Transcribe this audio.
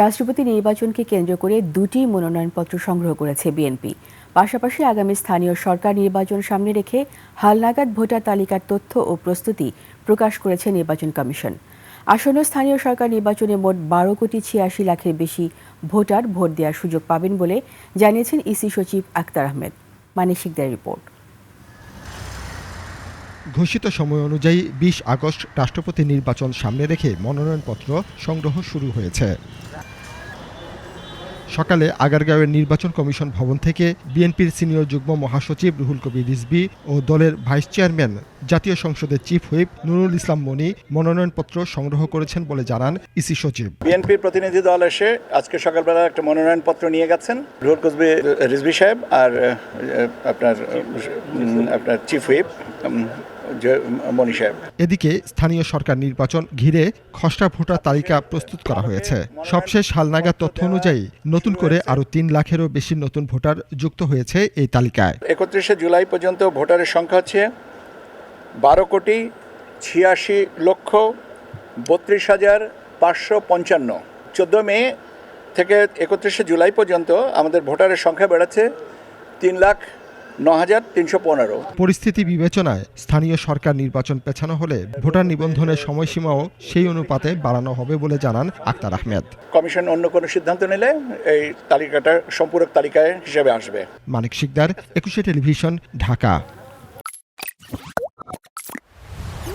রাষ্ট্রপতি নির্বাচনকে কেন্দ্র করে দুটি মনোনয়নপত্র সংগ্রহ করেছে বিএনপি। পাশাপাশি আগামী স্থানীয় সরকার নির্বাচন সামনে রেখে হালনাগাদ ভোটার তালিকার তথ্য ও প্রস্তুতি প্রকাশ করেছে নির্বাচন কমিশন। আসন্ন স্থানীয় সরকার নির্বাচনে মোট 12,86,00,000-এর বেশি ভোটার ভোট দেওয়ার সুযোগ পাবেন বলে জানিয়েছেন ইসি সচিব আক্তার আহমেদ। মানিক শিকদারের রিপোর্ট। ঘোষিত সময় অনুযায়ী 20 আগস্ট রাষ্ট্রপতি নির্বাচন সামনে রেখে মনোনয়নপত্র সংগ্রহ শুরু হয়েছে। সকালে আগারগাঁওয়ের নির্বাচন কমিশন ভবন থেকে বিএনপির সিনিয়র যুগ্ম মহাসচিব রুহুল কবির রিজভী ও দলের ভাইস চেয়ারম্যান জাতীয় সংসদের চিফ হুইপ নুরুল ইসলাম মনি মনোনয়নপত্র সংগ্রহ করেছেন বলে জানান ইসি সচিব। বিএনপির প্রতিনিধি দল এসে আজকে সকালবেলা একটা মনোনয়নপত্র নিয়ে গেছেন। রুহুল কবির রিজভী সাহেব আর আপনার চিফ হুইপ মনি সাহেব। এদিকে স্থানীয় সরকার নির্বাচন ঘিরে খসড়া ভোটার তালিকা প্রস্তুত করা হয়েছে। সবশেষ হালনাগাদ তথ্য অনুযায়ী নতুন করে আরও 3 লাখেরও বেশি নতুন ভোটার যুক্ত হয়েছে এই তালিকায়। 31শে জুলাই পর্যন্ত ভোটারের সংখ্যা হচ্ছে 12,86,32,555। 14 মে থেকে 31শে জুলাই পর্যন্ত আমাদের ভোটারের সংখ্যা বেড়েছে 3,09,315। পরিস্থিতি বিবেচনায় স্থানীয় সরকার নির্বাচন পেছানো হলে ভোটার নিবন্ধনের সময়সীমাও সেই অনুপাতে বাড়ানো হবে বলে জানান আক্তার আহমেদ। কমিশন অন্য কোনো সিদ্ধান্ত নিলে এই তালিকাটা সম্পূরক তালিকায় হিসেবে আসবে। মানিক শিকদার, 21শে টেলিভিশন, ঢাকা।